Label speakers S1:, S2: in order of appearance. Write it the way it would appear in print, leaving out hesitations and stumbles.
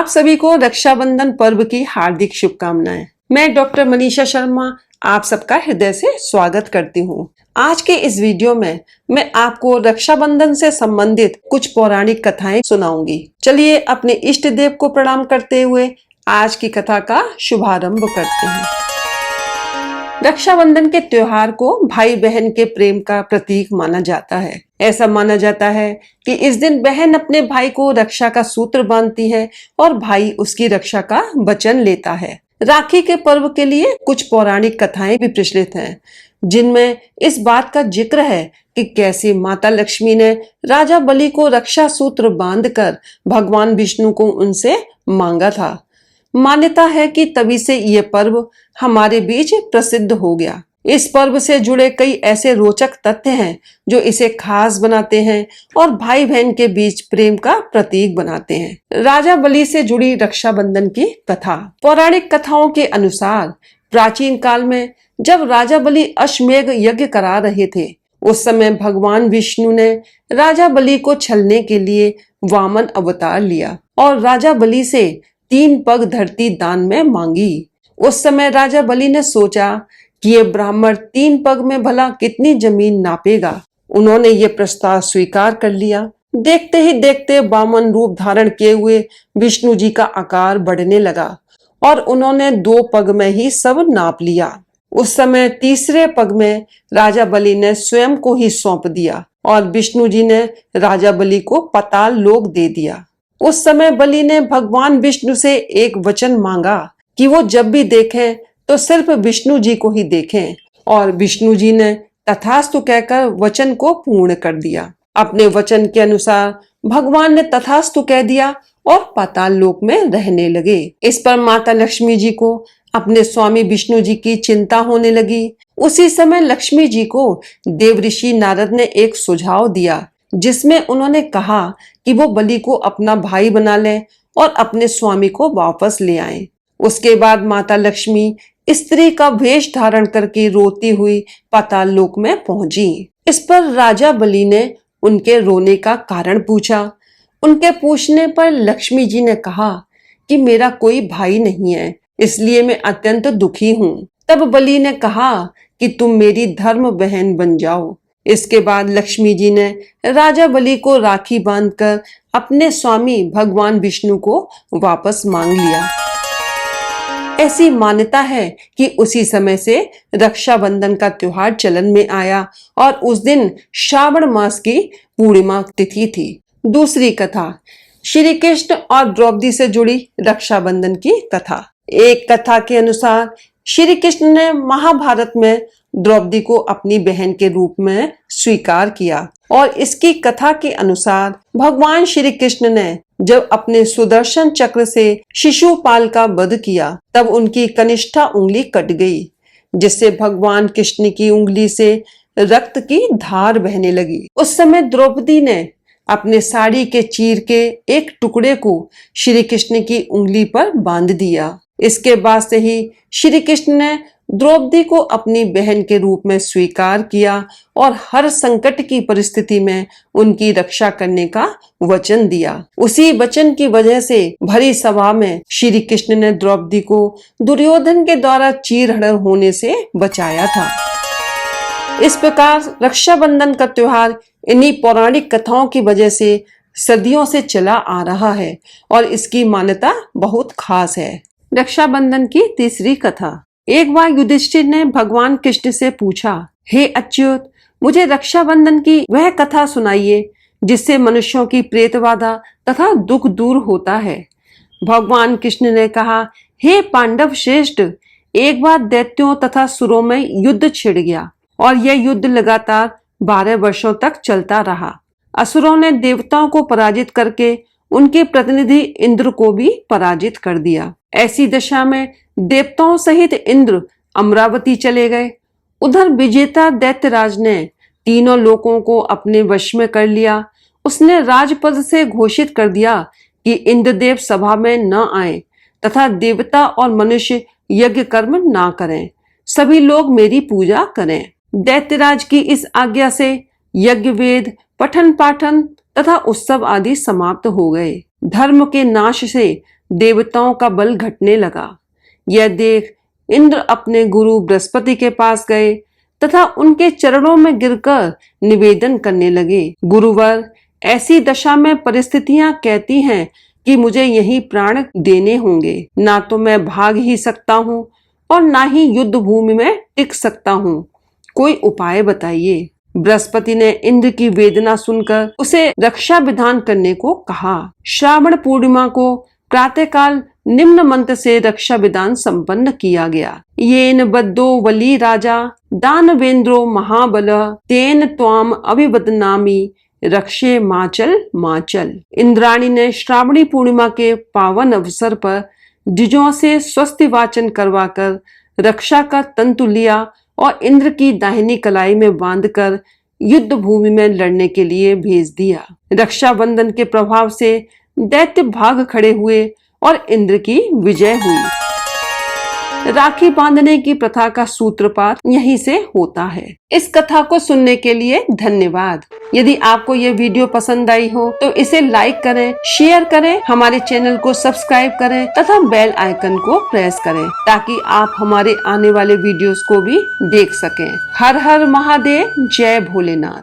S1: आप सभी को रक्षाबंधन पर्व की हार्दिक शुभकामनाएं। मैं डॉक्टर मनीषा शर्मा आप सबका हृदय से स्वागत करती हूँ। आज के इस वीडियो में मैं आपको रक्षाबंधन से संबंधित कुछ पौराणिक कथाएं सुनाऊंगी। चलिए अपने इष्ट देव को प्रणाम करते हुए आज की कथा का शुभारंभ करते हैं। रक्षाबंधन के त्योहार को भाई बहन के प्रेम का प्रतीक माना जाता है। ऐसा माना जाता है कि इस दिन बहन अपने भाई को रक्षा का सूत्र बांधती है और भाई उसकी रक्षा का वचन लेता है। राखी के पर्व के लिए कुछ पौराणिक कथाएं भी प्रचलित हैं, जिनमें इस बात का जिक्र है कि कैसे माता लक्ष्मी ने राजा बलि को रक्षा सूत्र बांधकर भगवान विष्णु को उनसे मांगा था। मान्यता है कि तभी से ये पर्व हमारे बीच प्रसिद्ध हो गया। इस पर्व से जुड़े कई ऐसे रोचक तथ्य हैं जो इसे खास बनाते हैं और भाई बहन के बीच प्रेम का प्रतीक बनाते हैं। राजा बलि से जुड़ी रक्षाबंधन की कथा। पौराणिक कथाओं के अनुसार प्राचीन काल में जब राजा बलि अश्वमेध यज्ञ करा रहे थे, उस समय भगवान विष्णु ने राजा बलि को छलने के लिए वामन अवतार लिया और राजा बलि से 3 पग धरती दान में मांगी। उस समय राजा बलि ने सोचा कि ये ब्राह्मण 3 पग में भला कितनी जमीन नापेगा। उन्होंने ये प्रस्ताव स्वीकार कर लिया। देखते ही देखते वामन रूप धारण किए हुए विष्णु जी का आकार बढ़ने लगा और उन्होंने 2 पग में ही सब नाप लिया। उस समय तीसरे पग में राजा बलि ने स्वयं को ही सौंप दिया और विष्णु जी ने राजा बलि को पाताल लोक दे दिया। उस समय बलि ने भगवान विष्णु से एक वचन मांगा कि वो जब भी देखें तो सिर्फ विष्णु जी को ही देखें, और विष्णु जी ने तथास्तु कहकर वचन को पूर्ण कर दिया। अपने वचन के अनुसार भगवान ने तथास्तु कह दिया और पाताल लोक में रहने लगे। इस पर माता लक्ष्मी जी को अपने स्वामी विष्णु जी की चिंता होने लगी। उसी समय लक्ष्मी जी को देवऋषि नारद ने एक सुझाव दिया, जिसमें उन्होंने कहा कि वो बलि को अपना भाई बना लें और अपने स्वामी को वापस ले आएं। उसके बाद माता लक्ष्मी स्त्री का वेश धारण करके रोती हुई पाताल लोक में पहुंची। इस पर राजा बलि ने उनके रोने का कारण पूछा। उनके पूछने पर लक्ष्मी जी ने कहा कि मेरा कोई भाई नहीं है, इसलिए मैं अत्यंत दुखी हूँ। तब बलि ने कहा कि तुम मेरी धर्म बहन बन जाओ। इसके बाद लक्ष्मी जी ने राजा बलि को राखी बांधकर अपने स्वामी भगवान विष्णु को वापस मांग लिया। ऐसी मान्यता है कि उसी समय से रक्षाबंधन का त्योहार चलन में आया और उस दिन श्रावण मास की पूर्णिमा तिथि थी। दूसरी कथा, श्री कृष्ण और द्रौपदी से जुड़ी रक्षाबंधन की कथा। एक कथा के अनुसार श्री कृष्ण ने महाभारत में द्रौपदी को अपनी बहन के रूप में स्वीकार किया और इसकी कथा के अनुसार भगवान श्री कृष्ण ने जब अपने सुदर्शन चक्र से शिशुपाल का वध किया, तब उनकी कनिष्ठा उंगली कट गई, जिससे भगवान कृष्ण की उंगली से रक्त की धार बहने लगी। उस समय द्रौपदी ने अपने साड़ी के चीर के एक टुकड़े को श्री कृष्ण की उंगली पर बांध दिया। इसके बाद से ही श्री कृष्ण ने द्रौपदी को अपनी बहन के रूप में स्वीकार किया और हर संकट की परिस्थिति में उनकी रक्षा करने का वचन दिया। उसी वचन की वजह से भरी सभा में श्री कृष्ण ने द्रौपदी को दुर्योधन के द्वारा चीरहरण होने से बचाया था। इस प्रकार रक्षाबंधन का त्योहार इन्हीं पौराणिक कथाओं की वजह से सदियों से चला आ रहा है और इसकी मान्यता बहुत खास है। रक्षाबंधन की तीसरी कथा। एक बार युधिष्ठिर ने भगवान कृष्ण से पूछा, हे अच्युत, मुझे रक्षाबंधन की वह कथा सुनाइए जिससे मनुष्यों की प्रेतबाधा तथा दुख दूर होता है। भगवान कृष्ण ने कहा, हे पांडव श्रेष्ठ, एक बार दैत्यों तथा सुरों में युद्ध छिड़ गया और यह युद्ध लगातार 12 वर्षों तक चलता रहा। असुरों ने देवताओं को पराजित करके उनके प्रतिनिधि इंद्र को भी पराजित कर दिया। ऐसी दशा में देवताओं सहित इंद्र अमरावती चले गए। उधर विजेता दैत्यराज ने तीनों लोकों को अपने वश में कर लिया। उसने राजपद से घोषित कर दिया कि इंद्रदेव सभा में न आए तथा देवता और मनुष्य यज्ञ कर्म ना करें, सभी लोग मेरी पूजा करें। दैत्यराज की इस आज्ञा से यज्ञ वेद पठन पाठन तथा उत्सव आदि समाप्त हो गए। धर्म के नाश से देवताओं का बल घटने लगा। यह देख इंद्र अपने गुरु बृहस्पति के पास गए तथा उनके चरणों में गिरकर निवेदन करने लगे। गुरुवर, ऐसी दशा में परिस्थितियां कहती हैं कि मुझे यही प्राण देने होंगे। ना तो मैं भाग ही सकता हूँ और ना ही युद्ध भूमि में टिक सकता हूँ। कोई उपाय बताइए। बृहस्पति ने इंद्र की वेदना सुनकर उसे रक्षा विधान करने को कहा। श्रावण पूर्णिमा को प्रातःकाल निम्न मंत्र से रक्षा विधान संपन्न किया गया। येन बद्धो वली राजा दानवेंद्रो महाबल तेन त्वाम अभिवदनामि रक्षे माचल माचल। इंद्राणी ने श्रावणी पूर्णिमा के पावन अवसर पर द्विजों से स्वस्ति वाचन करवाकर रक्षा का तंतु लिया और इंद्र की दाहिनी कलाई में बांधकर युद्ध भूमि में लड़ने के लिए भेज दिया। रक्षाबंधन के प्रभाव से दैत्य भाग खड़े हुए और इंद्र की विजय हुई। राखी बांधने की प्रथा का सूत्रपात यहीं से होता है। इस कथा को सुनने के लिए धन्यवाद। यदि आपको ये वीडियो पसंद आई हो तो इसे लाइक करें, शेयर करें, हमारे चैनल को सब्सक्राइब करें तथा बेल आइकन को प्रेस करें ताकि आप हमारे आने वाले वीडियोस को भी देख सकें। हर हर महादेव, जय भोलेनाथ।